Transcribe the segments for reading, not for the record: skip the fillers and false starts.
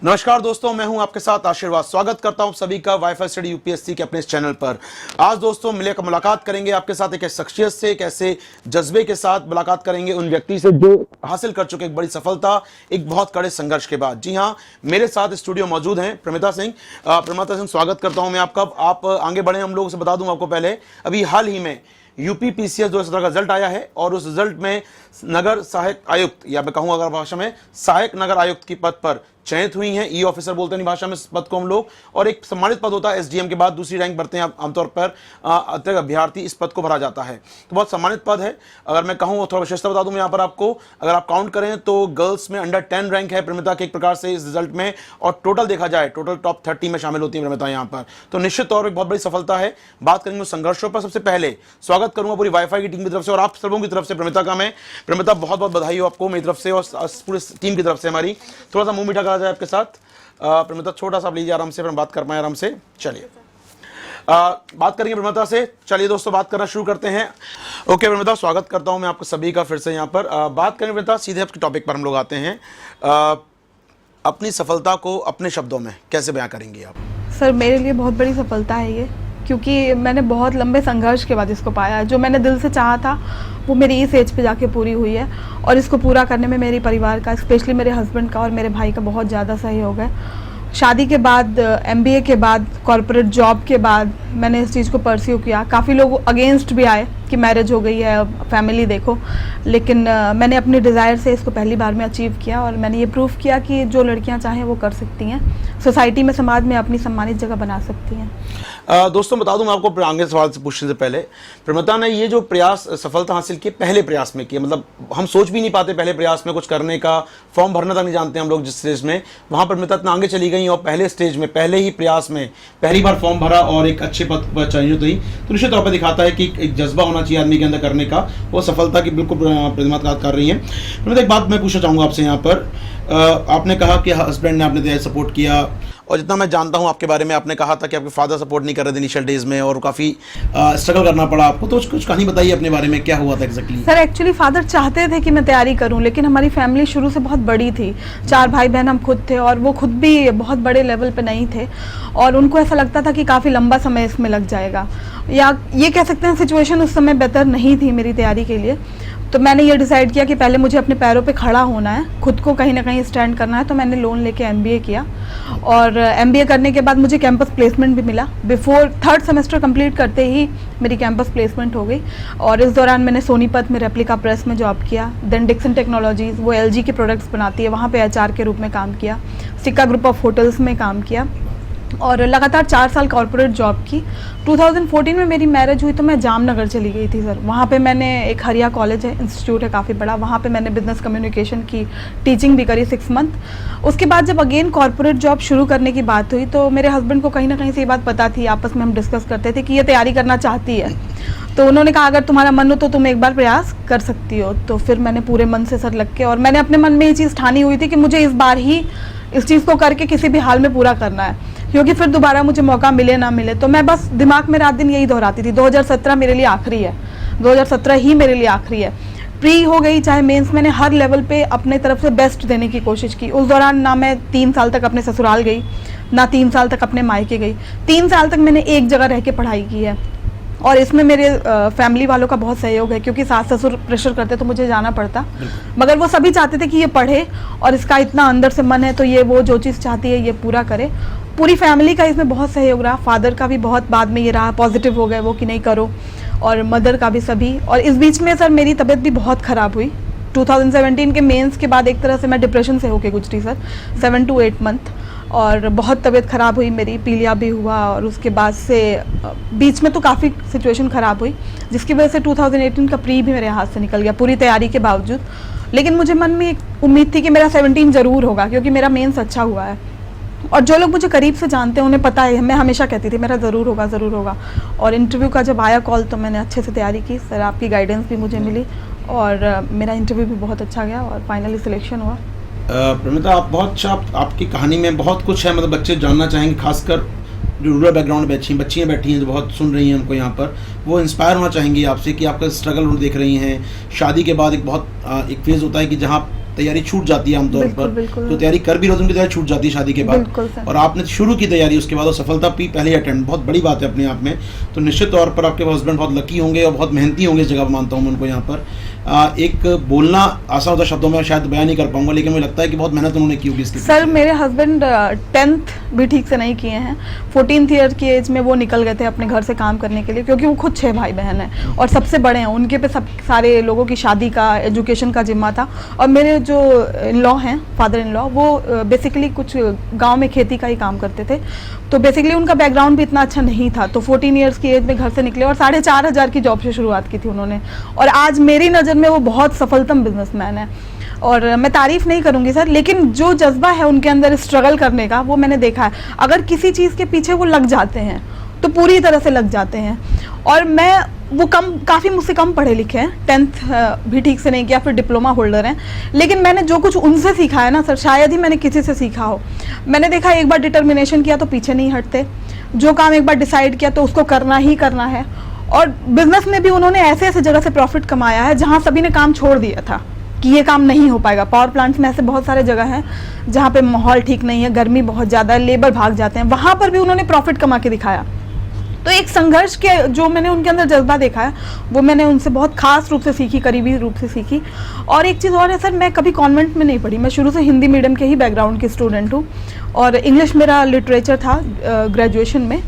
नमस्कार दोस्तों, मैं हूं आपके साथ आशीर्वाद। स्वागत करता हूं सभी का वाईफाई स्टडी यूपीएससी के अपने इस चैनल पर। आज दोस्तों मुलाकात करेंगे आपके साथ एक शख्सियत से, एक ऐसे जज्बे के साथ मुलाकात करेंगे उन व्यक्ति से जो हासिल कर चुके एक बड़ी सफलता एक बहुत कड़े संघर्ष के बाद। जी हां, मेरे साथ स्टूडियो मौजूद हैं प्रमिता सिंह। प्रमिता सिंह, स्वागत करता हूँ मैं आपका। आप आगे बढ़े, हम लोगों से बता दूँ आपको पहले, अभी हाल ही में यूपी पीसीएस 2017 का रिजल्ट आया है और उस रिजल्ट में नगर सहायक आयुक्त, या मैं कहूँ अगर भाषा में सहायक नगर आयुक्त की पद पर चयनित हुई हैं। ई ऑफिसर बोलते हैं भाषा में इस पद को हम लोग, और एक सम्मानित पद होता है एसडीएम के बाद दूसरी रैंक बढ़ते हैं आमतौर पर अतिरिक्त अभ्यर्थी इस पद को भरा जाता है, तो बहुत सम्मानित पद है। अगर मैं कहूँ थोड़ा विशेषता बता दूं यहाँ पर आपको, अगर आप काउंट करें तो गर्ल्स में अंडर 10 रैंक है प्रमिता के एक प्रकार से इस रिजल्ट में, और टोटल देखा जाए टोटल टॉप 30 में शामिल होती है प्रमिता यहाँ पर, तो निश्चित तौर पर बहुत बड़ी सफलता है। बात करेंगे संघर्षों पर। सबसे पहले स्वागत करूंगा पूरी वाईफाई की टीम की तरफ से और आप सबों की तरफ से प्रमिता का। मैं प्रमिता, बहुत बहुत बधाई हो आपको मेरी तरफ से और पूरी टीम की तरफ से हमारी। थोड़ा सा मुंह मीठा करा जाए आपके साथ। प्रमिता छोटा सा लीजिए आराम से, बात कर पाए आराम से। चलिए बात करेंगे प्रमिता से। चलिए दोस्तों, बात करना शुरू करते हैं। ओके प्रमिता, स्वागत करता हूं मैं आपको सभी का फिर से यहाँ पर। बात करेंगे प्रमिता, सीधे आपके टॉपिक पर हम लोग आते हैं। अपनी सफलता को अपने शब्दों में कैसे बयां करेंगी आप? सर, मेरे लिए बहुत बड़ी सफलता है ये, क्योंकि मैंने बहुत लंबे संघर्ष के बाद इसको पाया है। जो मैंने दिल से चाहा था वो मेरी इस एज पे जाके पूरी हुई है, और इसको पूरा करने में मेरे परिवार का, स्पेशली मेरे हस्बैंड का और मेरे भाई का बहुत ज़्यादा सहयोग है। शादी के बाद, एमबीए के बाद, कॉर्पोरेट जॉब के बाद मैंने इस चीज़ को परस्यू किया। काफ़ी लोग अगेंस्ट भी आए कि मैरिज हो गई है, फैमिली देखो, लेकिन मैंने अपने डिज़ायर से इसको पहली बार में अचीव किया, और मैंने ये प्रूव किया कि जो लड़कियां चाहें वो कर सकती हैं, सोसाइटी में, समाज में अपनी सम्मानित जगह बना सकती हैं। दोस्तों बता दूं मैं आपको, आगे सवाल से पूछने से पहले, प्रमिता ने ये जो प्रयास सफलता हासिल की पहले प्रयास में किया, मतलब हम सोच भी नहीं पाते पहले प्रयास में कुछ करने का, फॉर्म भरना तक नहीं जानते हम लोग जिस स्टेज में, वहाँ पर प्रमिता इतना आगे चली गई और पहले स्टेज में, पहले ही प्रयास में पहली बार फॉर्म भरा और एक अच्छे पद पर चयनित हुई, तो निश्चित तौर पर दिखाता है कि एक जज्बा होना चाहिए आदमी के अंदर करने का। वो सफलता की बिल्कुल प्रतिमा कर रही है। प्रमिता, एक बात मैं पूछना चाहूँगा आपसे यहाँ पर। आपने कहा कि हस्बैंड ने आपने सपोर्ट किया, और जितना मैं जानता हूं आपके बारे में, आपने कहा था कि आपके फादर सपोर्ट नहीं कर रहे थे इनिशियल डेज में और काफ़ी स्ट्रगल करना पड़ा आपको, तो कुछ कहानी बताइए अपने बारे में, क्या हुआ था एग्जैक्टली? सर, एक्चुअली फादर चाहते थे कि मैं तैयारी करूं, लेकिन हमारी फैमिली शुरू से बहुत बड़ी थी, 4 भाई बहन हम खुद थे, और वो खुद भी बहुत बड़े लेवल पे नहीं थे, और उनको ऐसा लगता था कि काफ़ी लंबा समय इसमें लग जाएगा, या ये कह सकते हैं सिचुएशन उस समय बेहतर नहीं थी मेरी तैयारी के लिए। तो मैंने ये डिसाइड किया कि पहले मुझे अपने पैरों पे खड़ा होना है, खुद को कहीं ना कहीं स्टैंड करना है, तो मैंने लोन लेके एमबीए किया, और एमबीए करने के बाद मुझे कैंपस प्लेसमेंट भी मिला। बिफोर 3rd सेमेस्टर कंप्लीट करते ही मेरी कैंपस प्लेसमेंट हो गई, और इस दौरान मैंने सोनीपत में रेप्लिका प्रेस में जॉब किया, देन डिक्सन टेक्नोलॉजीज़, वो एलजी के प्रोडक्ट्स बनाती है, वहाँ पे एचआर के रूप में काम किया, सिक्का ग्रुप ऑफ होटल्स में काम किया, और लगातार 4 साल कॉर्पोरेट जॉब की। 2014 में मेरी मैरिज हुई तो मैं जामनगर चली गई थी सर। वहाँ पे मैंने, एक हरिया कॉलेज है, इंस्टीट्यूट है काफ़ी बड़ा, वहाँ पे मैंने बिजनेस कम्युनिकेशन की टीचिंग भी करी 6 मंथ। उसके बाद जब अगेन कॉर्पोरेट जॉब शुरू करने की बात हुई तो मेरे हस्बैंड को कहीं ना कहीं से ये बात पता थी, आपस में हम डिस्कस करते थे कि ये तैयारी करना चाहती है, तो उन्होंने कहा अगर तुम्हारा मन हो तो तुम एक बार प्रयास कर सकती हो। तो फिर मैंने पूरे मन से सर लग के, और मैंने अपने मन में ये चीज़ ठानी हुई थी कि मुझे इस बार ही इस चीज़ को करके किसी भी हाल में पूरा करना है, क्योंकि फिर दोबारा मुझे मौका मिले ना मिले। तो मैं बस दिमाग में रात दिन यही दोहराती थी, 2017 मेरे लिए आखिरी है, 2017 ही मेरे लिए आखिरी है। प्री हो गई चाहे मेंस, मैंने हर लेवल पे अपने तरफ से बेस्ट देने की कोशिश की। उस दौरान ना मैं 3 साल तक अपने ससुराल गई, ना 3 साल तक अपने मायके गई, 3 साल तक मैंने एक जगह रह के पढ़ाई की है, और इसमें मेरे फैमिली वालों का बहुत सहयोग है, क्योंकि सास ससुर प्रेशर करते तो मुझे जाना पड़ता, मगर वो सभी चाहते थे कि ये पढ़े और इसका इतना अंदर से मन है, तो ये वो जो चीज़ चाहती है ये पूरा करे। पूरी फैमिली का इसमें बहुत सहयोग रहा, फादर का भी बहुत बाद में ये रहा, पॉजिटिव हो गए वो कि नहीं करो, और मदर का भी सभी। और इस बीच में सर मेरी तबीयत भी बहुत ख़राब हुई। 2017 के मेंस के बाद एक तरह से मैं डिप्रेशन से होके गुजरी सर, 7 to 8 मंथ, और बहुत तबीयत ख़राब हुई मेरी, पीलिया भी हुआ, और उसके बाद से बीच में तो काफ़ी सिचुएशन ख़राब हुई, जिसकी वजह से 2018 का प्री भी मेरे हाथ से निकल गया पूरी तैयारी के बावजूद। लेकिन मुझे मन में एक उम्मीद थी कि मेरा 17 ज़रूर होगा, क्योंकि मेरा मेंस अच्छा हुआ है, और जो लोग मुझे करीब से जानते हैं उन्हें पता है, मैं हमेशा कहती थी मेरा ज़रूर होगा ज़रूर होगा। और इंटरव्यू का जब आया कॉल तो मैंने अच्छे से तैयारी की सर, आपकी गाइडेंस भी मुझे मिली, और मेरा इंटरव्यू भी बहुत अच्छा गया और फाइनली सिलेक्शन हुआ। प्रमिता, आप बहुत अच्छा, आपकी कहानी में बहुत कुछ है, मतलब बच्चे जानना चाहेंगे, खासकर जो रूरल बैकग्राउंड में बच्चियाँ बैठी हैं जो बहुत सुन रही हैं हमको यहाँ पर, वो इंस्पायर होना चाहेंगी आपसे कि आपका स्ट्रगल उन्हें देख रही हैं। शादी के बाद एक बहुत एक फेज़ होता है कि जहाँ तैयारी छूट जाती है आमतौर बिल्कुल, पर, बिल्कुल। तो तैयारी कर भी रहे हो तो उनकी तैयारी छूट जाती है शादी के बिल्कुल बाद, सर। और आपने शुरू की तैयारी, उसके बाद वो सफलता भी पहले अटेम्प्ट, बहुत बड़ी बात है अपने आप में। तो निश्चित तौर पर आपके हस्बैंड बहुत लकी होंगे और बहुत मेहनती होंगे इस जगह पर, मानता हूँ मैं उनको यहाँ पर। एक बोलना आसान होता शब्दों में शायद बयान नहीं कर पाऊंगा, लेकिन मुझे लगता है कि बहुत मेहनत उन्होंने की होगी इसके सर पीछे। मेरे हस्बैंड 10th भी ठीक से नहीं किए हैं। 14th ईयर की एज में वो निकल गए थे अपने घर से काम करने के लिए, क्योंकि वो खुद 6 भाई बहन हैं और सबसे बड़े हैं। उनके पे सब सारे लोगों की शादी का, एजुकेशन का जिम्मा था। और मेरे जो इन लॉ हैं, फादर इन लॉ, वो बेसिकली कुछ गांव में खेती का ही काम करते थे, तो बेसिकली उनका बैकग्राउंड भी इतना अच्छा नहीं था। तो 14 ईयर्स की एज में घर से निकले और 4,500 की जॉब से शुरुआत की थी उन्होंने, और आज मेरी नज़र में वो बहुत सफलतम बिजनेसमैन है। और मैं तारीफ नहीं करूंगी सर, लेकिन जो जज्बा है उनके अंदर स्ट्रगल करने का, वो मैंने देखा है। अगर किसी चीज़ के पीछे वो लग जाते हैं तो पूरी तरह से लग जाते हैं। और वो काफ़ी मुझसे कम पढ़े लिखे हैं, 10th भी ठीक से नहीं किया, फिर डिप्लोमा होल्डर हैं, लेकिन मैंने जो कुछ उनसे सीखा है ना सर, शायद ही मैंने किसी से सीखा हो। मैंने देखा एक बार डिटर्मिनेशन किया तो पीछे नहीं हटते, जो काम एक बार डिसाइड किया तो उसको करना ही करना है। और बिजनेस में भी उन्होंने ऐसे ऐसे जगह से प्रॉफिट कमाया है जहाँ सभी ने काम छोड़ दिया था कि ये काम नहीं हो पाएगा। पावर प्लांट्स में ऐसे बहुत सारे जगह हैं जहाँ पे माहौल ठीक नहीं है, गर्मी बहुत ज़्यादा है, लेबर भाग जाते हैं, वहाँ पर भी उन्होंने प्रॉफिट कमा के दिखाया। तो एक संघर्ष के जो मैंने उनके अंदर जज्बा देखा है, वो मैंने उनसे बहुत खास रूप से सीखी, करीबी रूप से सीखी। और एक चीज़ और है सर, मैं कभी कॉन्वेंट में नहीं पढ़ी, मैं शुरू से हिंदी मीडियम के ही बैकग्राउंड की स्टूडेंट हूँ, और इंग्लिश मेरा लिटरेचर था ग्रेजुएशन में,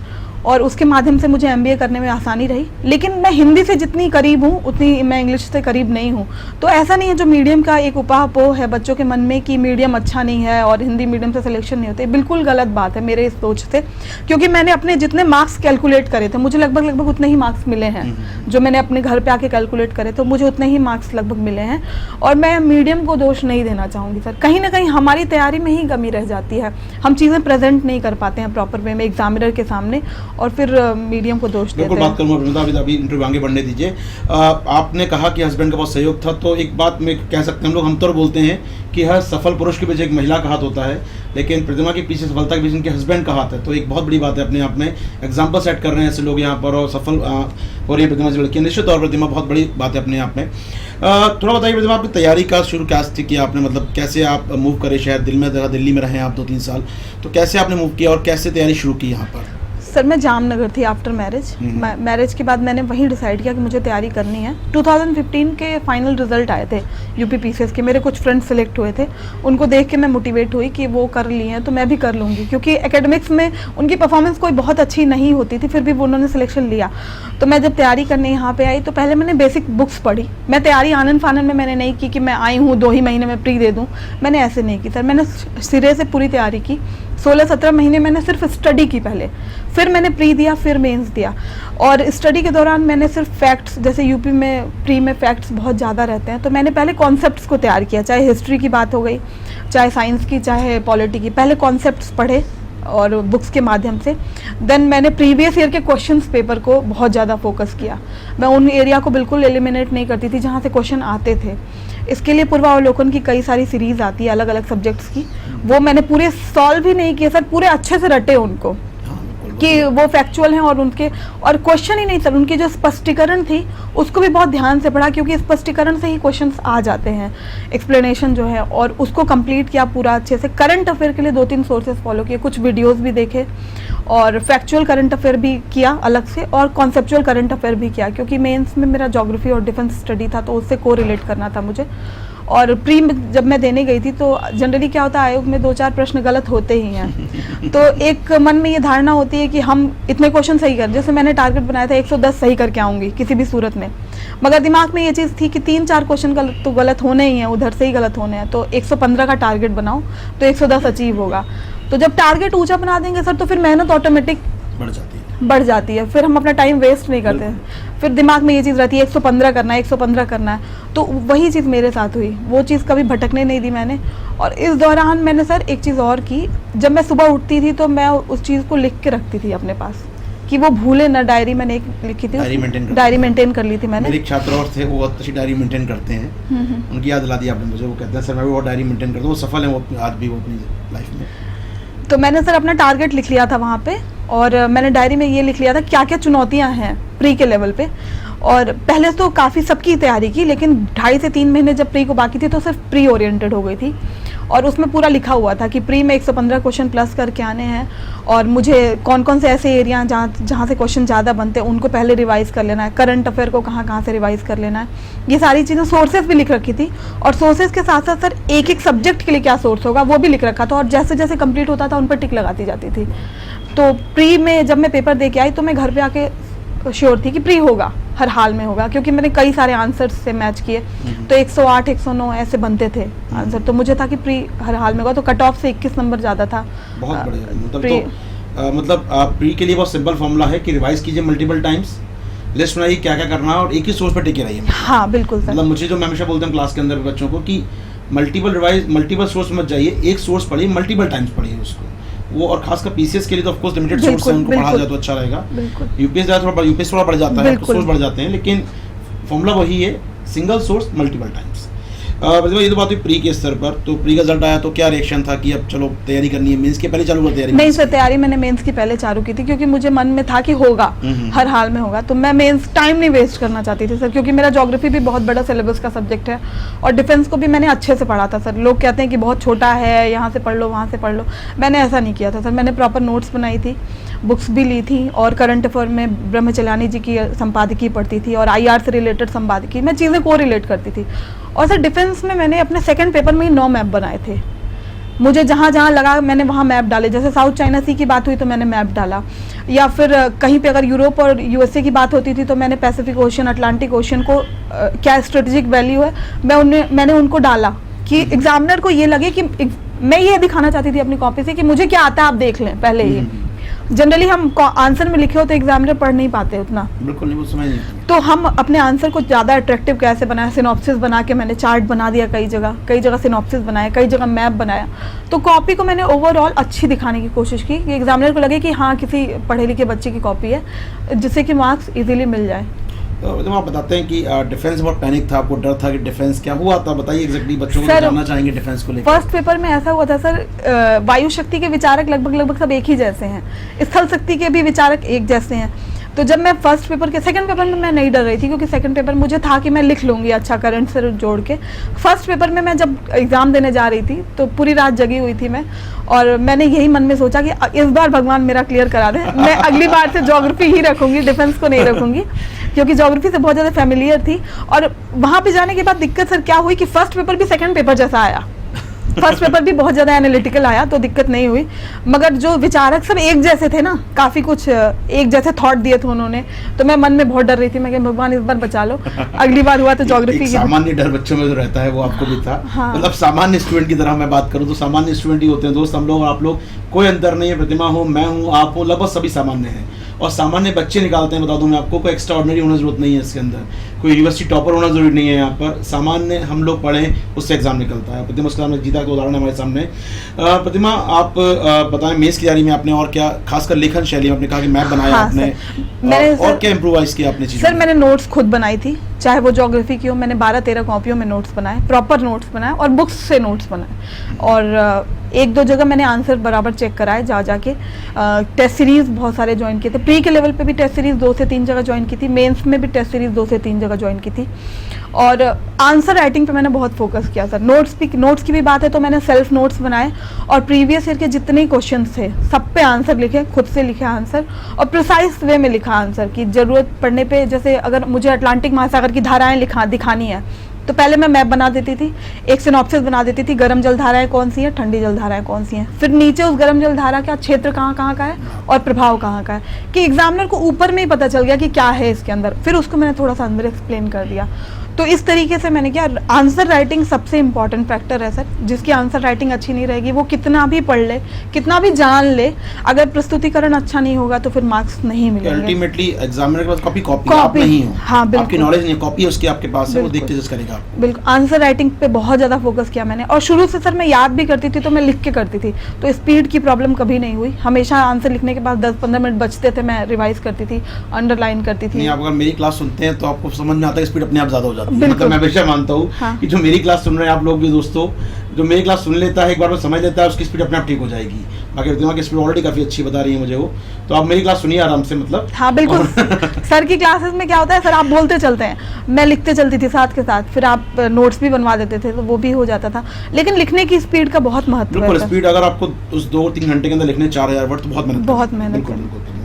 और उसके माध्यम से मुझे MBA करने में आसानी रही। लेकिन मैं हिंदी से जितनी करीब हूँ उतनी मैं इंग्लिश से करीब नहीं हूँ। तो ऐसा नहीं है जो मीडियम का एक उपापोह है बच्चों के मन में कि मीडियम अच्छा नहीं है और हिंदी मीडियम से सिलेक्शन नहीं होते, बिल्कुल गलत बात है मेरे इस सोच से। क्योंकि मैंने अपने जितने मार्क्स कैलकुलेट करे थे, मुझे लगभग उतने ही मार्क्स मिले हैं जो मैंने अपने घर पर आके कैलकुलेट करे, तो मुझे उतने ही मार्क्स लगभग मिले हैं। और मैं मीडियम को दोष नहीं देना चाहूँगी सर, कहीं ना कहीं हमारी तैयारी में ही कमी रह जाती है, हम चीज़ें प्रेजेंट नहीं कर पाते हैं प्रॉपर वे में एग्जामिनर के सामने, और फिर मीडियम को दोष देते हैं। बिल्कुल बात करूँगा, अभी इंटरव्यू आगे बढ़ने दीजिए। आपने कहा कि हस्बैंड का बहुत सहयोग था, तो एक बात में कह सकते हैं, हम लोग हम तो बोलते हैं कि हर सफल पुरुष के पीछे एक महिला का हाथ होता है, लेकिन प्रतिमा के पीछे, सफलता के पीछे उनके हस्बैंड का हाथ है। तो एक बहुत बड़ी बात है, अपने आप में एग्जाम्पल सेट कर रहे हैं ऐसे लोग यहाँ पर, और सफल हो रही है प्रतिमा जी लड़की। निश्चित तौर पर प्रतिमा बहुत बड़ी बात है अपने आप में। थोड़ा बताइए प्रतिमा, आपने तैयारी का शुरू कैसे किया आपने, मतलब कैसे आप मूव करे शहर दिल्ली में रहे आप 2-3 साल, तो कैसे आपने मूव किया और कैसे तैयारी शुरू की यहाँ पर? सर मैं जामनगर थी आफ्टर मैरिज। मैरिज के बाद मैंने वहीं डिसाइड किया कि मुझे तैयारी करनी है। 2015 के फाइनल रिजल्ट आए थे UP PCS के, मेरे कुछ फ्रेंड्स सेलेक्ट हुए थे, उनको देख के मैं मोटिवेट हुई कि वो कर लिए हैं तो मैं भी कर लूँगी, क्योंकि एकेडमिक्स में उनकी परफॉर्मेंस कोई बहुत अच्छी नहीं होती थी, फिर भी वो उन्होंने सिलेक्शन लिया। तो मैं जब तैयारी करने यहाँ पे आई तो पहले मैंने बेसिक बुक्स पढ़ी। मैं तैयारी आनन फानन में मैंने नहीं की कि मैं आई हूँ 2 ही महीने में प्री दे दूँ, मैंने ऐसे नहीं की सर। मैंने सिरे से पूरी तैयारी की, 16-17 महीने मैंने सिर्फ स्टडी की पहले, फिर मैंने प्री दिया, फिर मेंस दिया। और स्टडी के दौरान मैंने सिर्फ फैक्ट्स, जैसे यूपी में प्री में फैक्ट्स बहुत ज़्यादा रहते हैं, तो मैंने पहले कॉन्सेप्ट्स को तैयार किया, चाहे हिस्ट्री की बात हो गई, चाहे साइंस की, चाहे पॉलिटी की, पहले कॉन्सेप्ट्स पढ़े और बुक्स के माध्यम से। देन मैंने प्रीवियस ईयर के क्वेश्चंस पेपर को बहुत ज़्यादा फोकस किया। मैं उन एरिया को बिल्कुल एलिमिनेट नहीं करती थी जहाँ से क्वेश्चन आते थे। इसके लिए पूर्वावलोकन की कई सारी सीरीज आती है अलग अलग सब्जेक्ट्स की, वो मैंने पूरे सॉल्व ही नहीं किए सर, पूरे अच्छे से रटे उनको कि वो फैक्चुअल हैं, और उनके और क्वेश्चन ही नहीं सर, उनकी जो स्पष्टीकरण थी उसको भी बहुत ध्यान से पढ़ा, क्योंकि स्पष्टीकरण से ही क्वेश्चंस आ जाते हैं, एक्सप्लेनेशन जो है, और उसको कंप्लीट किया पूरा अच्छे से। करंट अफेयर के लिए 2-3 सोर्सेज फॉलो किए, कुछ वीडियोस भी देखे, और फैक्चुअल करंट अफेयर भी किया अलग से, और कॉन्सेप्चुअल करंट अफेयर भी किया, क्योंकि मेंस में मेरा ज्योग्राफी और डिफेंस स्टडी था तो उससे को रिलेट करना था मुझे। और प्री में जब मैं देने गई थी तो जनरली क्या होता है, आयोग में 2-4 प्रश्न गलत होते ही हैं, तो एक मन में ये धारणा होती है कि हम इतने क्वेश्चन सही कर, जैसे मैंने टारगेट बनाया था 110 सही करके आऊँगी किसी भी सूरत में, मगर दिमाग में ये चीज़ थी कि 3-4 क्वेश्चन तो गलत होने ही हैं, उधर से ही गलत होने हैं, तो 115 का टारगेट बनाओ तो 110 अचीव होगा। तो जब टारगेट ऊँचा बना देंगे सर तो फिर मेहनत ऑटोमेटिक बढ़ जाती है, फिर हम अपना टाइम वेस्ट नहीं करते हैं, फिर दिमाग में ये चीज़ रहती है 115 करना है, 115 करना है, तो वही चीज़ मेरे साथ हुई, वो चीज़ कभी भटकने नहीं दी मैंने। और इस दौरान मैंने सर एक चीज़ और की, जब मैं सुबह उठती थी तो मैं उस चीज़ को लिख के रखती थी अपने पास कि वो भूले ना। डायरी मैंने एक लिखी थी, डायरी मेंटेन कर ली थी मैंने। मेरे एक छात्र और थे, वो बहुत अच्छी डायरी मेंटेन करते हैं, उनकी याद दिला दी आपने मुझे, वो कहते हैं सर मैं भी वो डायरी मेंटेन करता हूँ, वो सफल है वो आज भी वो अपनी लाइफ में। तो मैंने सर अपना टारगेट लिख लिया था वहाँ पे, और मैंने डायरी में ये लिख लिया था क्या क्या चुनौतियाँ हैं प्री के लेवल पे, और पहले तो काफ़ी सबकी तैयारी की, लेकिन 2.5 से 3 महीने जब प्री को बाकी थी तो सिर्फ प्री ओरिएंटेड हो गई थी। और उसमें पूरा लिखा हुआ था कि प्री में 115 क्वेश्चन प्लस करके आने हैं, और मुझे कौन कौन से ऐसे एरिया जहाँ से क्वेश्चन ज़्यादा बनते हैं उनको पहले रिवाइज कर लेना है, करंट अफेयर को कहाँ से रिवाइज कर लेना है, ये सारी चीज़ें सोर्सेज भी लिख रखी थी। और सोर्सेज के साथ साथ सर एक एक सब्जेक्ट के लिए क्या सोर्स होगा वो भी लिख रखा था, और जैसे जैसे कंप्लीट होता था उन पर टिक लगाती जाती थी। तो प्री में जब मैं पेपर दे के आई तो मैं घर पे आके श्योर थी कि प्री होगा, हर हाल में होगा, क्योंकि मैंने कई सारे आंसर्स से मैच किए। तो 108 109 ऐसे बनते थे आंसर, तो मुझे था कि प्री हर हाल में होगा। तो कट ऑफ से 21 नंबर ज़्यादा था। बहुत बढ़िया। मतलब प्री के लिए बहुत सिंपल फॉर्मूला है कि रिवाइज कीजिए मल्टीपल टाइम्स, लिस्ट बनाइए क्या क्या करना है, और एक ही सोर्स पर टिके रहिए। हाँ बिल्कुल सर। मतलब मुझे जो मैं हमेशा बोलता हूँ क्लास के अंदर बच्चों को कि मल्टीपल सोर्स मत जाइए, एक सोर्स पढ़िए, मल्टीपल टाइम्स पढ़िए उसको वो। और खासकर पीसीएस के लिए तो ऑफ कोर्स लिमिटेड सोर्स है, उनको पढ़ा जाए तो अच्छा रहेगा। यूपीएस थोड़ा बढ़ जाता है, सोर्स बढ़ जाते हैं, लेकिन फॉर्मूला वही है, सिंगल सोर्स मल्टीपल टाइम्स। ये तो बात हुई प्री के स्तर पर। तो प्री का रिजल्ट आया तो क्या रिएक्शन था कि अब चलो तैयारी करनी है? मेंस के पहले चालू कर तैयारी? नहीं सर, तैयारी मैंने मेंस की पहले चालू की थी, क्योंकि मुझे मन में था कि होगा, हर हाल में होगा। तो मैं मेंस टाइम नहीं वेस्ट करना चाहती थी सर, क्योंकि मेरा ज्योग्राफी भी बहुत बड़ा सिलेबस का सब्जेक्ट है, और डिफेंस को भी मैंने अच्छे से पढ़ा था सर। लोग कहते हैं कि बहुत छोटा है, यहाँ से पढ़ लो वहाँ से पढ़ लो, मैंने ऐसा नहीं किया था सर। मैंने प्रॉपर नोट्स बनाई थी, बुक्स भी ली थी, और करंट अफेयर में ब्रह्मचल्यानी जी की संपादकीय पढ़ती थी, और IR से रिलेटेड संपादकीय, मैं चीज़ें को रिलेट करती थी। और सर डिफेंस में मैंने अपने सेकंड पेपर में ही 9 मैप बनाए थे। मुझे जहाँ जहाँ लगा मैंने वहाँ मैप डाले, जैसे साउथ चाइना सी की बात हुई तो मैंने मैप डाला, या फिर कहीं पे अगर यूरोप और USA की बात होती थी तो मैंने पैसिफिक ओशन, अटलांटिक ओशन को क्या स्ट्रेटेजिक वैल्यू है मैंने उनको डाला, कि एग्जामिनर को ये लगे कि मैं ये दिखाना चाहती थी अपनी कॉपी से कि मुझे क्या आता है आप देख लें पहले ही। जनरली हम आंसर में लिखे हो तो एग्जामिनर पढ़ नहीं पाते उतना, बिल्कुल नहीं, वो समझ नहीं। तो हम अपने आंसर को ज़्यादा अट्रैक्टिव कैसे बनाया, सिनॉप्सिस बना के मैंने चार्ट बना दिया, कई जगह सिनॉप्सिस बनाया, कई जगह मैप बनाया। तो कॉपी को मैंने ओवरऑल अच्छी दिखाने की कोशिश की कि एग्जामिनर को लगे कि हाँ किसी पढ़े लिखे बच्चे की कॉपी है, जिससे कि मार्क्स इजीली मिल जाए। तो आप बताते हैं कि डिफेंस बहुत पैनिक था, आपको डर था कि डिफेंस क्या हुआ था, बताइए एग्जैक्टली, बच्चों को जानना चाहेंगे डिफेंस को लेकर। फर्स्ट पेपर में ऐसा हुआ था सर, वायु शक्ति के विचारक लगभग सब एक ही जैसे हैं, स्थल शक्ति के भी विचारक एक जैसे हैं। तो जब मैं सेकंड पेपर में मैं नहीं डर रही थी, क्योंकि सेकंड पेपर मुझे था कि मैं लिख लूँगी अच्छा करंट से जोड़ के। फर्स्ट पेपर में मैं जब एग्ज़ाम देने जा रही थी तो पूरी रात जगी हुई थी मैं, और मैंने यही मन में सोचा कि इस बार भगवान मेरा क्लियर करा दे, मैं अगली बार से ज्योग्राफी ही रखूँगी, डिफेंस को नहीं रखूँगी, क्योंकि ज्योग्राफी से बहुत ज़्यादा फेमिलियर थी। और वहाँ पर जाने के बाद दिक्कत सर क्या हुई कि फर्स्ट पेपर भी सेकेंड पेपर जैसा आया। फर्स्ट पेपर भी बहुत ज़्यादा एनालिटिकल आया, तो दिक्कत नहीं हुई, मगर जो विचारक सब एक जैसे थे ना, काफ़ी कुछ एक जैसे थॉट दिए थे उन्होंने, तो मैं मन में बहुत डर रही थी। मैं कि भगवान इस बार बचा लो, अगली बार हुआ तो ज्योग्राफी। सामान्य डर बच्चों में जो रहता है वो आपको भी था। हाँ। मतलब सामान्य स्टूडेंट की तरह मैं बात करूँ तो सामान्य स्टूडेंट ही होते हैं दोस्त, हम लोग और आप लोग, कोई अंतर नहीं है। प्रतिमा हो, मैं हूँ, आप हो, लगभग सभी सामान्य हैं, और सामान्य बच्चे निकालते हैं। बता दूं मैं आपको, कोई एक्स्ट्रा ऑर्डिनरी होना जरूरत नहीं है इसके अंदर, कोई यूनिवर्सिटी टॉपर होना जरूरी नहीं है। यहाँ पर सामान्य हम लोग पढ़ें उससे एग्जाम निकलता है। प्रतिमा उसका जीता का उदाहरण हमारे सामने। प्रतिमा, आप बताएं मेंस की तैयारी में आपने और क्या, खासकर लेखन शैली में आपने कहा कि मैप बनाया आपने, और क्या इम्प्रोवाइज किया आपने चीज़ें? सर मैंने नोट्स खुद बनाई थी, चाहे वो ज्योग्राफी की हो, मैंने 12-13 कॉपियों में नोट्स बनाए, प्रॉपर नोट्स बनाए, और बुक्स से नोट्स बनाए, और 1-2 जगह मैंने आंसर बराबर चेक कराए जाके। टेस्ट सीरीज बहुत सारे ज्वाइन किए थे, प्री के लेवल पे भी टेस्ट सीरीज 2 से 3 जगह ज्वाइन की थी, मेंस में भी टेस्ट सीरीज 2 से 3 जगह ज्वाइन की थी, और आंसर राइटिंग पे मैंने बहुत फोकस किया सर। नोट्स की भी बात है तो मैंने सेल्फ नोट्स बनाए, और प्रीवियस ईयर के जितने क्वेश्चन थे सब पे आंसर लिखे, खुद से लिखे आंसर, और प्रिसाइज वे में लिखा आंसर, की जरूरत पड़ने पे, जैसे अगर मुझे अटलांटिक महासागर की धाराएं दिखानी है तो पहले मैं मैप बना देती थी, एक सिनॉप्सिस बना देती थी, गर्म जल धाराएं कौन सी हैं, ठंडी जल धाराएं कौन सी हैं, फिर नीचे उस गर्म जल धारा का क्षेत्र कहाँ का है और प्रभाव कहाँ का है, कि एग्जामिनर को ऊपर में ही पता चल गया कि क्या है इसके अंदर, फिर उसको मैंने थोड़ा सा अंदर एक्सप्लेन कर दिया। तो इस तरीके से मैंने किया। आंसर राइटिंग सबसे इम्पॉर्टेंट फैक्टर है सर, जिसकी आंसर राइटिंग अच्छी नहीं रहेगी वो कितना भी पढ़ ले, कितना भी जान ले, अगर प्रस्तुतिकरण अच्छा नहीं होगा तो फिर मार्क्स नहीं मिलेंगे। अल्टीमेटली एग्जामिनर के पास कॉपी आप नहीं हो, हाँ बिल्कुल, आपकी नॉलेज नहीं, कॉपी उसकी आपके पास है, वो देख के जज करेगा। बिल्कुल, आंसर राइटिंग पे बहुत ज़्यादा फोकस किया मैंने, और शुरू से सर मैं याद भी करती थी तो मैं लिख के करती थी, तो स्पीड की प्रॉब्लम कभी नहीं हुई। हमेशा आंसर लिखने के बाद 10-15 मिनट बचते थे, मैं रिवाइज करती थी, अंडरलाइन करती थी। आप अगर मेरी क्लास सुनते हैं तो आपको समझ में आता है स्पीड अपने आप ज़्यादा हो जाती है। बिल्कुल। मतलब मैं हमेशा मानता हूँ हाँ। कि जो मेरी क्लास सुन रहे हैं आप लोग भी दोस्तों, जो मेरी क्लास सुन लेता है एक बार में समझ लेता है, उसकी स्पीड अपने आप ठीक हो जाएगी। बाकी दिमाग की स्पीड ऑलरेडी काफी अच्छी बता रही है मुझे वो, तो आप मेरी क्लास सुनिए आराम से मतलब। हाँ बिल्कुल। सर की क्लासेस में क्या होता है, सर आप बोलते चलते हैं, मैं लिखते चलती थी साथ के साथ, फिर आप नोट्स भी बनवा देते थे, तो वो भी हो जाता था। लेकिन लिखने की स्पीड का बहुत महत्व बिल्कुल, है सर। स्पीड अगर आपको उस 2-3 घंटे के अंदर लिखने 4000 वर्ड तो बहुत मेहनत बहुत करनी है। मेहनत बिल्कुल करनी। बिल्कुल करूँगा।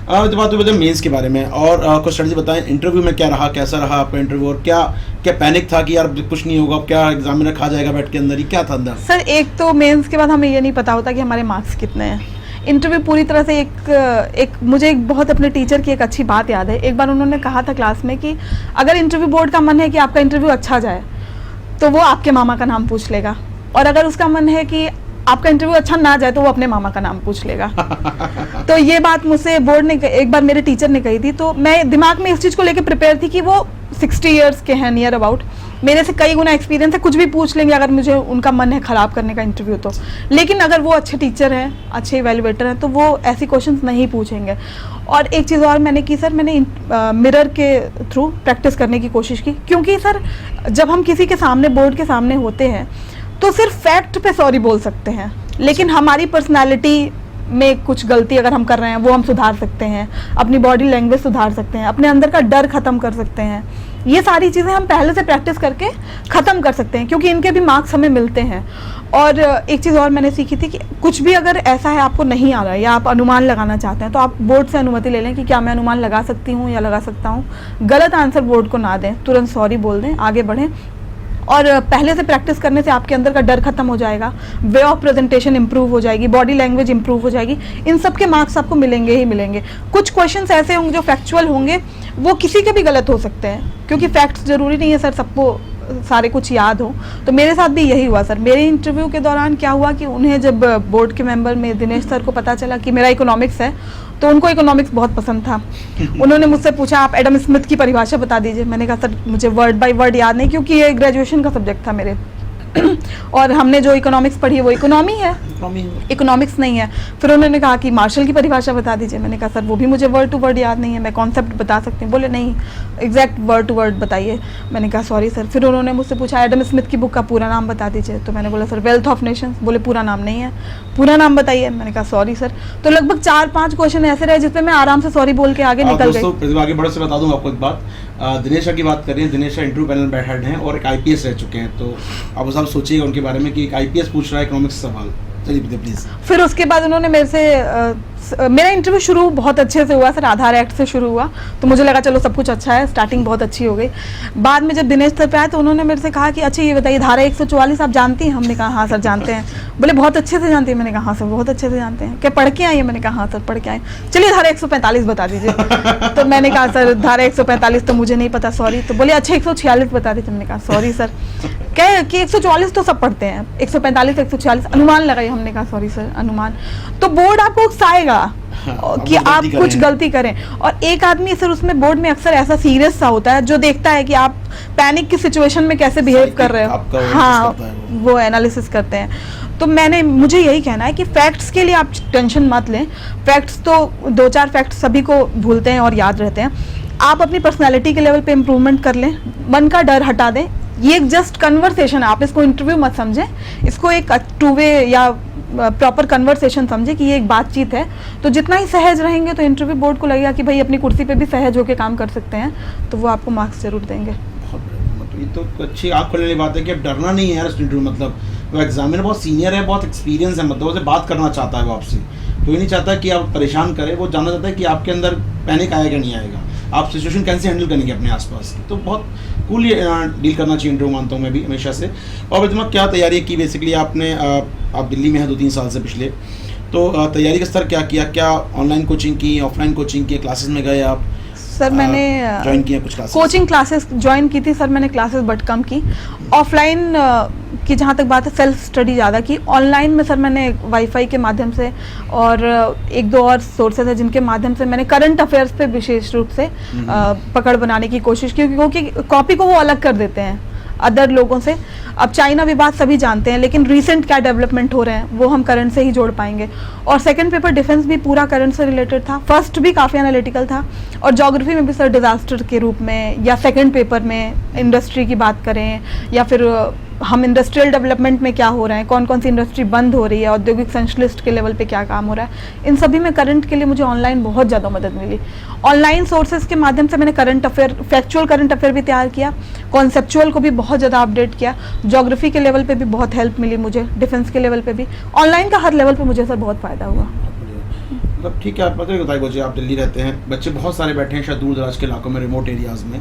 तो बात हुई मतलब मेंस के बारे में, और कुछ स्ट्रेटजी बताएं, इंटरव्यू में क्या रहा, कैसा रहा आपका इंटरव्यू, और क्या क्या पैनिक था कि यार कुछ नहीं होगा, क्या एग्जामिनर खा जाएगा बैठ के अंदर, ही क्या था अंदर? सर एक तो मेंस के बाद हमें ये नहीं पता होता कि हमारे मार्क्स कितने हैं। इंटरव्यू पूरी तरह से मुझे एक बहुत अपने टीचर की एक अच्छी बात याद है। एक बार उन्होंने कहा था क्लास में कि अगर इंटरव्यू बोर्ड का मन है कि आपका इंटरव्यू अच्छा जाए तो वो आपके मामा का नाम पूछ लेगा, और अगर उसका मन है कि आपका इंटरव्यू अच्छा ना जाए तो वो अपने मामा का नाम पूछ लेगा। तो ये बात मुझसे बोर्ड ने एक बार मेरे टीचर ने कही थी, तो मैं दिमाग में इस चीज़ को लेकर प्रिपेयर थी कि वो 60 इयर्स के हैं नियर अबाउट, मेरे से कई गुना एक्सपीरियंस है, कुछ भी पूछ लेंगे अगर मुझे उनका मन है ख़राब करने का इंटरव्यू तो। लेकिन अगर वो अच्छे टीचर हैं, अच्छे इवैल्यूएटर हैं, तो वो ऐसी क्वेश्चंस नहीं पूछेंगे। और एक चीज़ और मैंने की सर, मैंने मिरर के थ्रू प्रैक्टिस करने की कोशिश की, क्योंकि सर जब हम किसी के सामने, बोर्ड के सामने होते हैं तो सिर्फ फैक्ट पे सॉरी बोल सकते हैं, लेकिन हमारी पर्सनैलिटी में कुछ गलती अगर हम कर रहे हैं वो हम सुधार सकते हैं, अपनी बॉडी लैंग्वेज सुधार सकते हैं, अपने अंदर का डर ख़त्म कर सकते हैं। ये सारी चीज़ें हम पहले से प्रैक्टिस करके ख़त्म कर सकते हैं, क्योंकि इनके भी मार्क्स हमें मिलते हैं। और एक चीज़ और मैंने सीखी थी कि कुछ भी अगर ऐसा है आपको नहीं आ रहा है या आप अनुमान लगाना चाहते हैं तो आप बोर्ड से अनुमति ले लें कि क्या मैं अनुमान लगा सकती हूँ या लगा सकता हूँ। गलत आंसर बोर्ड को ना दें, तुरंत सॉरी बोल दें, आगे बढ़ें। और पहले से प्रैक्टिस करने से आपके अंदर का डर खत्म हो जाएगा, वे ऑफ प्रेजेंटेशन इंप्रूव हो जाएगी, बॉडी लैंग्वेज इंप्रूव हो जाएगी। इन सब के मार्क्स आपको मिलेंगे ही मिलेंगे। कुछ क्वेश्चंस ऐसे होंगे जो फैक्चुअल होंगे, वो किसी के भी गलत हो सकते हैं, क्योंकि फैक्ट्स जरूरी नहीं है सर सबको सारे कुछ याद हो। तो मेरे साथ भी यही हुआ सर। मेरे इंटरव्यू के दौरान क्या हुआ कि उन्हें जब बोर्ड के मेंबर में दिनेश सर को पता चला कि मेरा इकोनॉमिक्स है, तो उनको इकोनॉमिक्स बहुत पसंद था। उन्होंने मुझसे पूछा आप एडम स्मिथ की परिभाषा बता दीजिए। मैंने कहा सर मुझे वर्ड बाय वर्ड याद नहीं, क्योंकि ये ग्रेजुएशन का सब्जेक्ट था मेरे और हमने जो इकोनॉमिक्स पढ़ी है वो इकोनॉमी है, इकोनॉमिक्स नहीं है। फिर उन्होंने कहा कि मार्शल की परिभाषा बता दीजिए। मैंने कहा सर वो भी मुझे वर्ड टू वर्ड याद नहीं है, मैं कॉन्सेप्ट बता सकती हूँ। बोले नहीं, एग्जैक्ट वर्ड टू वर्ड बताइए। मैंने कहा सॉरी सर। फिर उन्होंने मुझसे पूछा एडम स्मिथ की बुक का पूरा नाम बता दीजिए। तो मैंने बोला सर वेल्थ ऑफ नेशंस। बोले पूरा नाम नहीं है, पूरा नाम बताइए। मैंने कहा सॉरी सर। तो लगभग 4-5 क्वेश्चन ऐसे रहे जिसमें मैं आराम से सॉरी बोल के आगे निकल गई। दोस्तों आगे बढ़े से बता दूंगा आपको एक बात, दिनेशा की बात कर रही है। दिनेशा इंटरव्यू पैनल हेड हैं और एक आईपीएस रह चुके हैं, तो आप सब सोचिएगा उनके बारे में कि एक आईपीएस पूछ रहा है इकोनॉमिक्स सवाल। चलिए प्लीज। फिर उसके बाद उन्होंने मेरे से मेरा इंटरव्यू शुरू बहुत अच्छे से हुआ सर, आधार एक्ट से शुरू हुआ, तो मुझे लगा चलो सब कुछ अच्छा है, स्टार्टिंग बहुत अच्छी हो गई। बाद में जब दिनेश सर पे आए तो उन्होंने मेरे से कहा कि अच्छा ये बताइए धारा 144 आप जानती हैं? हमने कहा हाँ सर जानते हैं। बोले बहुत अच्छे से जानती हैं? मैंने कहा हाँ सर बहुत अच्छे से जानते हैं। क्या पढ़ के आई है? मैंने कहा हाँ सर पढ़ के आए। चलिए धारा 145 बता दीजिए। तो मैंने कहा सर धारा 145 तो मुझे नहीं पता, सॉरी। तो बोले अच्छा 146 बता दीजिए। मैंने कहा सॉरी सर। क्या कि 144 तो सब पढ़ते हैं, 145 146 अनुमान लगाइए। हमने कहा सॉरी सर अनुमान। तो बोर्ड आपको उकसाएगा कि आप कुछ गलती करें। और एक आदमी सर उसमें बोर्ड में अक्सर ऐसा सीरियस सा होता है जो देखता है कि आप पैनिक की सिचुएशन में कैसे बिहेव कर रहे हो। हाँ, वो एनालिसिस करते हैं। तो मुझे यही कहना है कि फैक्ट्स के लिए आप टेंशन मत लें। फैक्ट्स तो 2-4 फैक्ट्स सभी को भूलते हैं और याद रहते हैं। आप अपनी पर्सनैलिटी के लेवल पे इम्प्रूवमेंट कर लें, मन का डर हटा दें। ये एक जस्ट कन्वर्सेशन है, आप इसको इंटरव्यू मत समझें, इसको एक 2 वे या प्रॉपर कन्वर्सेशन समझे कि ये एक बातचीत है। तो जितना ही सहज रहेंगे तो इंटरव्यू बोर्ड को लगेगा कि भाई अपनी कुर्सी पे भी सहज होकर काम कर सकते हैं, तो वो आपको मार्क्स जरूर देंगे। मतलब ये तो अच्छी आँख खोलने वाली बात है कि अब डरना नहीं है यार इंटरव्यू। मतलब वो एग्जामिनर बहुत सीनियर है, बहुत एक्सपीरियंस है, मतलब उसे बात करना चाहता है वो आपसे। तो ये नहीं चाहता कि आप परेशान करें, वो जानना चाहता है कि आपके अंदर पैनिक आएगा नहीं आएगा, आप सिचुएशन कैसे हैंडल करेंगे अपने आसपास की। तो बहुत कूल डील करना चाहिए इंटरव्यू, मानता हूँ मैं भी हमेशा से। और तुम्हारा क्या तैयारी की बेसिकली आपने? आप दिल्ली में हैं 2-3 साल से पिछले, तो तैयारी का स्तर क्या किया? क्या ऑनलाइन कोचिंग की, ऑफलाइन कोचिंग की, क्लासेस में गए आप? सर मैंने ज्वाइन किया कुछ क्लासेस? कोचिंग क्लासेस ज्वाइन की थी सर मैंने, क्लासेस बट कम की। ऑफलाइन की जहाँ तक बात है सेल्फ स्टडी ज़्यादा की। ऑनलाइन में सर मैंने वाईफाई के माध्यम से और 1-2 और सोर्सेज है जिनके माध्यम से मैंने करंट अफेयर्स पे विशेष रूप से पकड़ बनाने की कोशिश की, क्योंकि कॉपी को वो अलग कर देते हैं। अदर लोगों से। अब चाइना विवाद सभी जानते हैं, लेकिन रिसेंट क्या डेवलपमेंट हो रहे हैं वो हम करंट से ही जोड़ पाएंगे। और सेकंड पेपर डिफेंस भी पूरा करंट से रिलेटेड था, फर्स्ट भी काफ़ी एनालिटिकल था, और ज्योग्राफी में भी सर डिजास्टर के रूप में, या सेकंड पेपर में इंडस्ट्री की बात करें, या फिर हम इंडस्ट्रियल डेवलपमेंट में क्या हो रहा है, कौन कौन सी इंडस्ट्री बंद हो रही है, औद्योगिक संश्लिष्ट के लेवल पे क्या काम हो रहा है, इन सभी में करंट के लिए मुझे ऑनलाइन बहुत ज़्यादा मदद मिली। ऑनलाइन सोर्सेज के माध्यम से मैंने current affair, factual current affair भी तैयार किया, कॉन्सेप्चुअल को भी बहुत ज़्यादा अपडेट किया, ज्योग्राफी के लेवल पे भी बहुत हेल्प मिली मुझे, डिफेंस के लेवल पे भी, ऑनलाइन का हर लेवल पे मुझे सर बहुत फ़ायदा हुआ। मतलब ठीक है, आप बताइए जी, आप दिल्ली रहते हैं, बच्चे बहुत सारे बैठे हैं शायद दूर दराज के इलाकों में, रिमोट एरियाज़ में।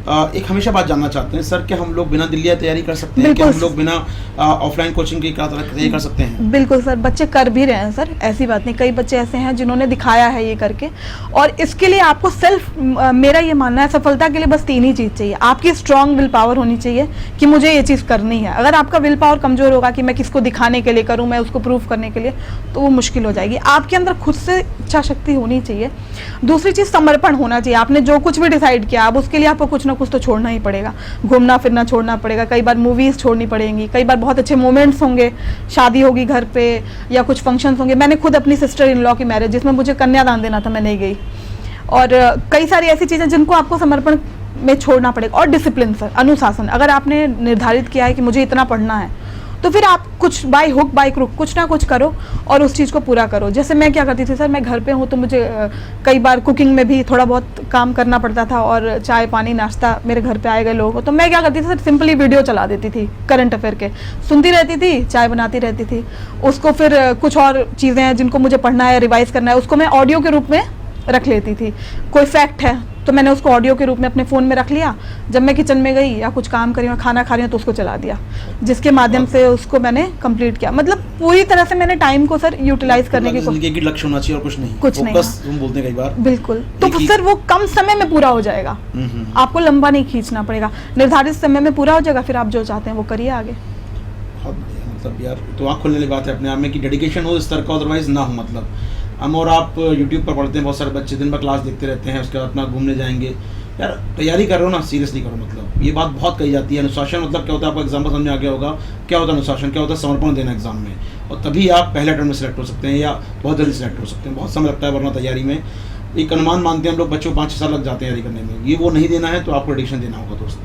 एक हमेशा बात जानना चाहते हैं सर, क्या हम लोग बिना दिल्ली तैयारी कर सकते हैं? क्या हम लोग बिना ऑफलाइन कोचिंग की तैयारी कर सकते हैं? बिल्कुल सर, बच्चे कर भी रहे हैं सर, ऐसी बात नहीं। कई बच्चे ऐसे हैं जिन्होंने दिखाया है ये करके, और इसके लिए आपको मेरा ये मानना है, सफलता के लिए बस 3 ही चीज़ चाहिए। आपकी स्ट्रॉन्ग विल पावर होनी चाहिए कि मुझे ये चीज़ करनी है। अगर आपका विल पावर कमज़ोर होगा कि मैं किसको दिखाने के लिए करूँ, मैं उसको प्रूव करने के लिए, तो वो मुश्किल हो जाएगी। आपके अंदर खुद से इच्छा शक्ति होनी चाहिए। दूसरी चीज़ समर्पण होना चाहिए। आपने जो कुछ भी डिसाइड किया, अब उसके लिए आपको कुछ ना कुछ तो छोड़ना ही पड़ेगा, घूमना फिरना छोड़ना पड़ेगा, कई बार मूवीज़ छोड़नी पड़ेंगी, कई बार बहुत अच्छे मोमेंट्स होंगे, शादी होगी घर पे या कुछ फंक्शंस होंगे। मैंने खुद अपनी सिस्टर इन लॉ की मैरिज, जिसमें मुझे कन्यादान देना था, मैं नहीं गई। और कई सारी ऐसी चीज़ें जिनको आपको समर्पण में छोड़ना पड़ेगा। और डिसिप्लिन सर, अनुशासन। अगर आपने निर्धारित किया है कि मुझे इतना पढ़ना है, तो फिर आप कुछ बाय हुक बाय क्रुक कुछ ना कुछ करो और उस चीज़ को पूरा करो। जैसे मैं क्या करती थी सर, मैं घर पे हूँ तो मुझे कई बार कुकिंग में भी थोड़ा बहुत काम करना पड़ता था, और चाय पानी नाश्ता मेरे घर पे आए गए लोगों को, तो मैं क्या करती थी सर, सिंपली वीडियो चला देती थी करंट अफेयर के, सुनती रहती थी, चाय बनाती रहती थी। उसको फिर कुछ और चीज़ें हैं जिनको मुझे पढ़ना है, रिवाइज करना है, उसको मैं ऑडियो के रूप में रख लेती थी। कोई फैक्ट है तो मैंने उसको ऑडियो के रूप में अपने फ़ोन में रख लिया, जब मैं किचन में गई या कुछ काम करी और खाना खा रही हूँ तो उसको चला दिया, जिसके माध्यम से उसको मैंने कंप्लीट किया। मतलब पूरी तरह से मैंने टाइम को सर यूटिलाइज करने की कोशिश। जिंदगी लक्ष्य होना चाहिए और कुछ नहीं, कुछ नहीं, बस हम बोलते हैं कई बार। बिल्कुल, तो सर वो कम समय में पूरा हो जाएगा, आपको लंबा नहीं खींचना पड़ेगा, निर्धारित समय में पूरा हो जाएगा, फिर आप जो चाहते हैं वो करिए आगे। बहुत बढ़िया, मतलब यार तो आँख खोलने वाली बात है अपने आप में कि डेडिकेशन हो इस तरह का, अदरवाइज ना हो। मतलब हम और आप यूट्यूब पर पढ़ते हैं, बहुत सारे बच्चे दिन भर क्लास देखते रहते हैं, उसके बाद अपना घूमने जाएंगे। यार तैयारी कर रहे हो ना, सीरियसली करो। मतलब ये बात बहुत कही जाती है, अनुशासन मतलब क्या होता है, आपको एग्जाम्पल समझ में आ गया होगा क्या होता है अनुशासन, क्या होता है समर्पण देना एग्जाम में, और तभी आप पहले अटेम्प्ट में सेलेक्ट हो सकते हैं या बहुत जल्दी सेलेक्ट हो सकते हैं। बहुत समय लगता है, वरना तैयारी में एक अनुमान मानते हैं हम लोग, बच्चों को 5-6 साल लग जाते हैं तैयारी करने में। ये वो नहीं देना है तो आपको एडिक्शन देना होगा दोस्त।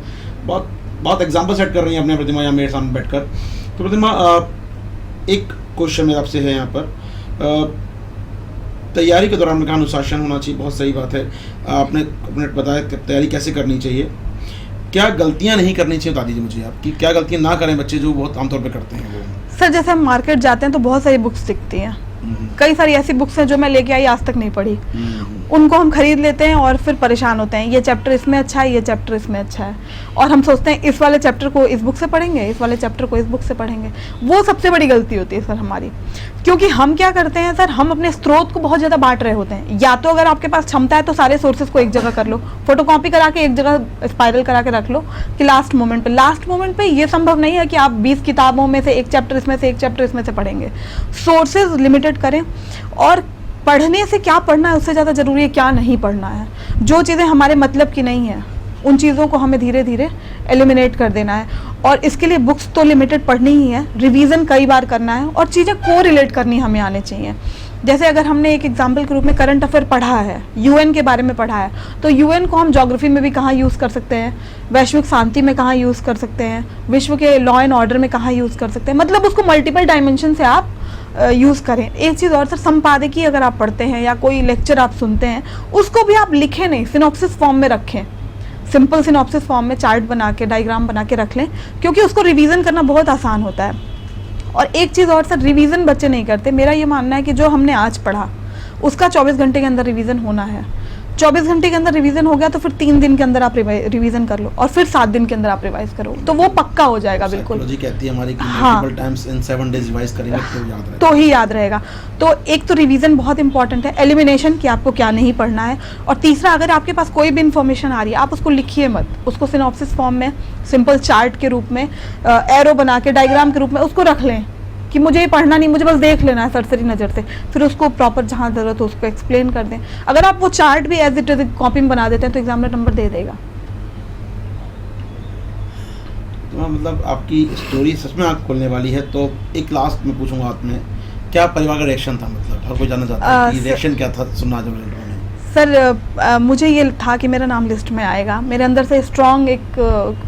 बहुत बहुत एग्जाम्पल सेट कर रही हैं अपने प्रतिमा यहाँ मेरे सामने बैठ कर। तो प्रतिमा, एक क्वेश्चन मेरा आपसे है यहाँ पर, तैयारी के दौरान में कहा अनुशासन होना चाहिए, बहुत सही बात है। आपने बताया कि तैयारी कैसे करनी चाहिए, क्या गलतियां नहीं करनी चाहिए बता दीजिए मुझे आप, कि क्या गलतियां ना करें बच्चे जो बहुत आमतौर पे करते हैं वो। सर जैसे हम मार्केट जाते हैं तो बहुत सारी बुक्स दिखती हैं, कई सारी ऐसी बुक्स हैं जो मैं लेके आई आज तक नहीं पढ़ी, उनको हम खरीद लेते हैं और फिर परेशान होते हैं, ये चैप्टर इसमें अच्छा है, ये चैप्टर इसमें अच्छा है, और हम सोचते हैं इस वाले चैप्टर को इस बुक से पढ़ेंगे, इस वाले चैप्टर को इस बुक से पढ़ेंगे। वो सबसे बड़ी गलती होती है सर हमारी, क्योंकि हम क्या करते हैं सर, हम अपने स्रोत को बहुत ज़्यादा बांट रहे होते हैं। या तो अगर आपके पास क्षमता है तो सारे सोर्सेज को एक जगह कर लो, फोटोकॉपी करा के एक जगह स्पाइरल करा के रख लो कि लास्ट मोमेंट पे ये संभव नहीं है कि आप 20 किताबों में से एक चैप्टर इसमें से, एक चैप्टर इसमें से पढ़ेंगे। सोर्सेज लिमिटेड करें, और पढ़ने से क्या पढ़ना है उससे ज़्यादा ज़रूरी है क्या नहीं पढ़ना है। जो चीज़ें हमारे मतलब की नहीं है उन चीज़ों को हमें धीरे धीरे एलिमिनेट कर देना है, और इसके लिए बुक्स तो लिमिटेड पढ़नी ही है, रिवीजन कई बार करना है, और चीज़ें को रिलेट करनी हमें आने चाहिए। जैसे अगर हमने एक एग्जाम्पल के रूप में करंट अफेयर पढ़ा है, यूएन के बारे में पढ़ा है, तो यूएन को हम ज्योग्राफी में भी कहाँ यूज़ कर सकते हैं, वैश्विक शांति में कहाँ यूज़ कर सकते हैं, विश्व के लॉ एंड ऑर्डर में कहाँ यूज़ कर सकते हैं। मतलब उसको मल्टीपल डायमेंशन से आप यूज़ करें। एक चीज़ और सर, संपादकीय अगर आप पढ़ते हैं या कोई लेक्चर आप सुनते हैं, उसको भी आप लिखें नहीं, सिनॉप्सिस फॉर्म में रखें, सिंपल सिनॉप्सिस फॉर्म में चार्ट बना के, डायग्राम बना के रख लें, क्योंकि उसको रिवीजन करना बहुत आसान होता है। और एक चीज़ और सर, रिवीजन बच्चे नहीं करते। मेरा ये मानना है कि जो हमने आज पढ़ा उसका 24 घंटे के अंदर रिवीजन होना है। 24 घंटे के अंदर रिवीजन हो गया तो फिर 3 दिन के अंदर आप रिवीजन कर लो, और फिर 7 दिन के अंदर आप रिवाइज करो, तो वो पक्का हो जाएगा। बिल्कुल साइकोलॉजी कहती है हमारी कि हाँ, multiple times in 7 days revise करेंगे तो याद रहेगा, तो ही याद रहेगा। तो एक तो रिवीजन बहुत इंपॉर्टेंट है, एलिमिनेशन कि आपको क्या नहीं पढ़ना है, और तीसरा अगर आपके पास कोई भी इन्फॉर्मेशन आ रही है आप उसको लिखिए मत, उसको सिनॉप्सिस फॉर्म में, सिंपल चार्ट के रूप में, एरो बना के, डायग्राम के रूप में उसको रख लें कि मुझे ये पढ़ना नहीं, मुझे बस देख लेना है सरसरी नज़र से, फिर उसको प्रॉपर जहाँ ज़रूरत हो उसको एक्सप्लेन कर दें। अगर आप वो चार्ट भी एज इट इज कॉपी में बना देते हैं तो एग्जामिनर नंबर दे देगा। तो मतलब आपकी स्टोरी सच में आँख खोलने वाली है। तो एक लास्ट में पूछूंगा आपने, क्या परिवार का रिएक्शन था? मतलब हर कोई जानना चाहता है कि रिएक्शन क्या था सुनना जब रिजल्ट में। सर मुझे ये था कि मेरा नाम लिस्ट में आएगा, मेरे अंदर से स्ट्रॉन्ग एक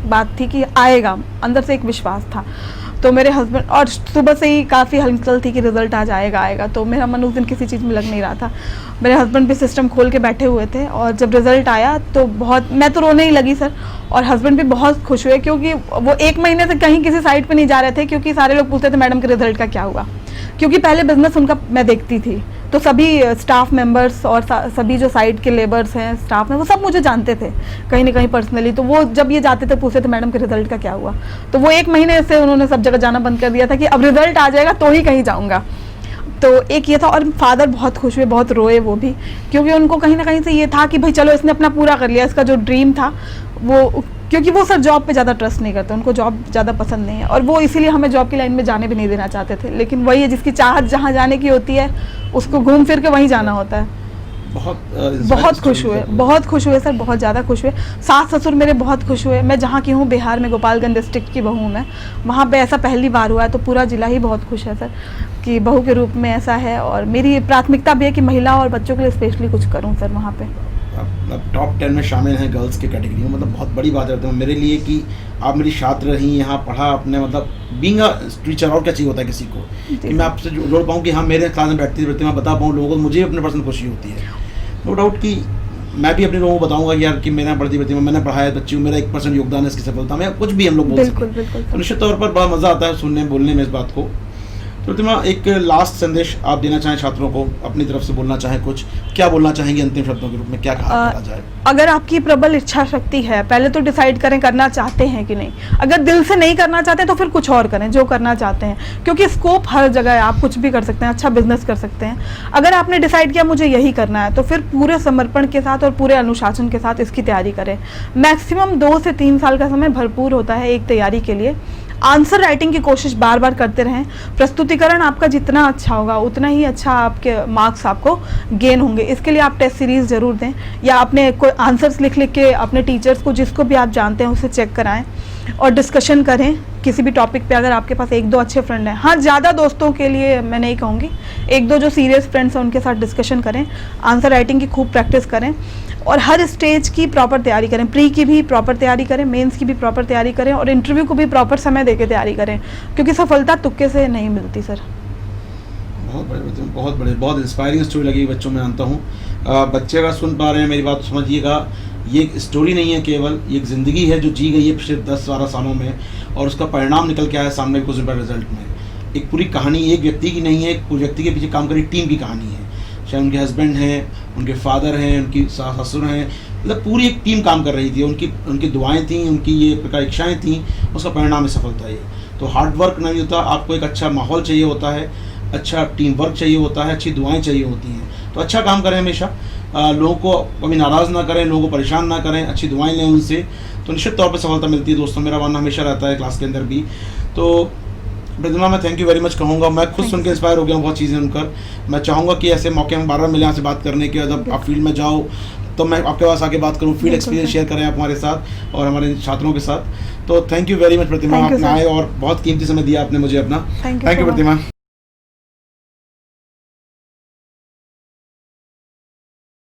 बात थी कि आएगा, अंदर से एक विश्वास था। तो मेरे हस्बैंड, और सुबह से ही काफ़ी हलचल थी कि रिज़ल्ट आज आएगा, तो मेरा मन उस दिन किसी चीज़ में लग नहीं रहा था। मेरे हस्बैंड भी सिस्टम खोल के बैठे हुए थे, और जब रिज़ल्ट आया तो बहुत, मैं तो रोने ही लगी सर, और हस्बैंड भी बहुत खुश हुए, क्योंकि वो 1 महीने से कहीं किसी साइड पे नहीं जा रहे थे, क्योंकि सारे लोग पूछते थे मैडम के रिज़ल्ट का क्या हुआ, क्योंकि पहले बिजनेस उनका मैं देखती थी, तो सभी स्टाफ मेंबर्स और सभी जो साइड के लेबर्स हैं, स्टाफ में, वो सब मुझे जानते थे कहीं ना कहीं पर्सनली। तो वो जब ये जाते थे पूछते थे मैडम के रिजल्ट का क्या हुआ, तो वो 1 महीने से उन्होंने सब जगह जाना बंद कर दिया था कि अब रिजल्ट आ जाएगा तो ही कहीं जाऊँगा। तो एक ये था, और फादर बहुत खुश हुए, बहुत रोए वो भी, क्योंकि उनको कहीं ना कहीं से ये था कि भाई चलो इसने अपना पूरा कर लिया, इसका जो ड्रीम था वो, क्योंकि वो सर जॉब पे ज़्यादा ट्रस्ट नहीं करते, उनको जॉब ज़्यादा पसंद नहीं है, और वो इसीलिए हमें जॉब की लाइन में जाने भी नहीं देना चाहते थे। लेकिन वही है, जिसकी चाहत जहाँ जाने की होती है उसको घूम फिर के वहीं जाना होता है। बहुत खुश हुए, बहुत खुश हुए सर, बहुत ज़्यादा खुश हुए। सास ससुर मेरे बहुत खुश हुए। मैं जहाँ की हूँ, बिहार में गोपालगंज डिस्ट्रिक्ट की बहू हूँ मैं, वहाँ पे ऐसा पहली बार हुआ है, तो पूरा जिला ही बहुत खुश है सर कि बहू के रूप में ऐसा है। और मेरी प्राथमिकता भी है कि महिला और बच्चों के लिए स्पेशली कुछ करूँ सर वहाँ पे। मतलब टॉप 10 में शामिल हैं गर्ल्स की कैटेगरी में, मतलब बहुत बड़ी बात है मेरे लिए कि आप मेरी छात्र रही, यहाँ पढ़ा आपने, मतलब बीइंग अ टीचर और क्या चाहिए होता है किसी को, कि मैं आपसे जोड़ पाऊँ कि हाँ मेरे क्लास में बैठती मैं बता पाऊँ लोगों को, मुझे अपने पर्सनल खुशी होती है। नो डाउट कि मैं भी अपने लोगों को बताऊंगा यार कि मेरा बढ़ती में मैंने पढ़ाया बच्ची, मेरा 1% योगदान है इसकी सफलता में, कुछ भी हम लोग बोल सकते हैं। तो निश्चित तौर पर बड़ा मज़ा आता है सुनने बोलने में इस बात को। तो प्रतिमा, एक लास्ट संदेश आप देना चाहें छात्रों को, अपनी तरफ से बोलना चाहें कुछ, क्या बोलना चाहेंगे अंतिम शब्दों के रूप में, क्या कहा जाए? अगर आपकी प्रबल इच्छा शक्ति है, पहले तो डिसाइड करें करना चाहते हैं कि नहीं। अगर दिल से नहीं करना चाहते तो फिर कुछ और करें जो करना चाहते हैं, क्योंकि स्कोप हर जगह है, आप कुछ भी कर सकते हैं, अच्छा बिजनेस कर सकते हैं। अगर आपने डिसाइड किया मुझे यही करना है, तो फिर पूरे समर्पण के साथ और पूरे अनुशासन के साथ इसकी तैयारी करें। मैक्सिमम 2 से 3 साल का समय भरपूर होता है एक तैयारी के लिए। आंसर राइटिंग की कोशिश बार बार करते रहें। प्रस्तुतिकरण आपका जितना अच्छा होगा उतना ही अच्छा आपके मार्क्स आपको गेन होंगे। इसके लिए आप टेस्ट सीरीज ज़रूर दें, या अपने कोई आंसर्स लिख के अपने टीचर्स को, जिसको भी आप जानते हैं, उससे चेक कराएं और डिस्कशन करें किसी भी टॉपिक पे। अगर आपके पास 1-2 अच्छे फ्रेंड हैं, हाँ ज़्यादा दोस्तों के लिए मैं नहीं कहूँगी, 1-2 जो सीरियस फ्रेंड्स हैं उनके साथ डिस्कशन करें। आंसर राइटिंग की खूब प्रैक्टिस करें, और हर स्टेज की प्रॉपर तैयारी करें। प्री की भी प्रॉपर तैयारी करें, मेंस की भी प्रॉपर तैयारी करें, और इंटरव्यू को भी प्रॉपर समय देके तैयारी करें, क्योंकि सफलता तुक्के से नहीं मिलती सर। बहुत बड़े, बहुत बड़े, बहुत इंस्पायरिंग स्टोरी लगी बच्चों में, जानता हूँ बच्चे अगर सुन पा रहे हैं मेरी बात तो समझिएगा, ये एक स्टोरी नहीं है केवल, ये एक ज़िंदगी है जो जी गई है पिछले 10-12 सालों में, और उसका परिणाम निकल के आया सामने कुछ दिन बाद रिजल्ट में। एक पूरी कहानी एक व्यक्ति की नहीं है, एक पूरे व्यक्ति के पीछे काम करी टीम की कहानी है। चाहे उनके हस्बैंड हैं, उनके फादर हैं, उनकी सास ससुर हैं, मतलब पूरी एक टीम काम कर रही थी। उनकी दुआएं थी, उनकी ये प्रकार इच्छाएँ थी, उसका परिणाम है सफलता। ये तो हार्ड वर्क नहीं होता, आपको एक अच्छा माहौल चाहिए होता है, अच्छा टीम वर्क चाहिए होता है, अच्छी दुआएं चाहिए होती हैं। तो अच्छा काम करें हमेशा, लोगों को कभी नाराज़ ना करें, लोगों को परेशान ना करें, अच्छी दुआएं लें उनसे, तो निश्चित तौर पर सफलता मिलती है दोस्तों। मेरा मानना हमेशा रहता है क्लास के अंदर भी। तो प्रतिमा, मैं थैंक यू वेरी मच कहूँगा। मैं खुद सुन के इंस्पायर हो गया हूँ बहुत चीज़ें सुनकर। मैं चाहूँगा कि ऐसे मौके हम बार-बार मिले, यहाँ से बात करने के, जब आप फील्ड में जाओ तो मैं आपके पास आके बात करूँ, फील्ड एक्सपीरियंस शेयर करें आप हमारे साथ और हमारे छात्रों के साथ। तो थैंक यू वेरी मच प्रतिमा, आपने आए और बहुत कीमती समय दिया आपने मुझे अपना। Thank you Pratima.